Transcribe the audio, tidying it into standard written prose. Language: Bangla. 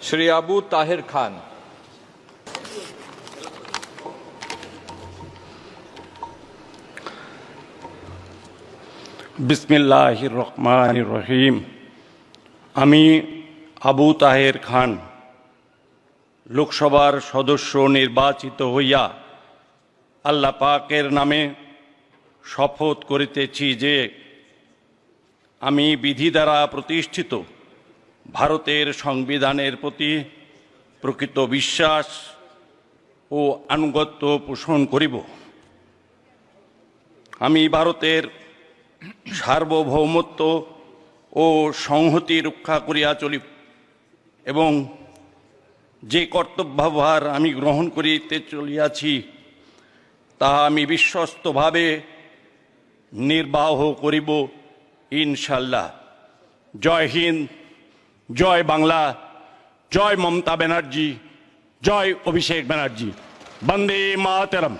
श्री আবু তাহের খান। বিসমিল্লাহির রহমানির রহিম। আমি আবু তাহের খান লোকসভার সদস্য নির্বাচিত হইয়া আল্লাহ পাকের নামে শপথ করিতেছি যে আমি বিধি দ্বারা প্রতিষ্ঠিত ভারতের সংবিধানের প্রতি প্রকৃত বিশ্বাস ও আনুগত্য পোষণ করিব। আমি ভারতের সার্বভৌমত্ব ও সংহতি রক্ষা করিয়া চলিব এবং যে কর্তব্যভার আমি গ্রহণ করিতে চলিয়াছি তাহা আমি বিশ্বস্তভাবে নির্বাহ করিব ইনশাল্লাহ। জয় হিন্দ, জয় বাংলা, জয় মমতা ব্যানার্জি, জয় অভিষেক ব্যানার্জি। বন্দে মাতরম।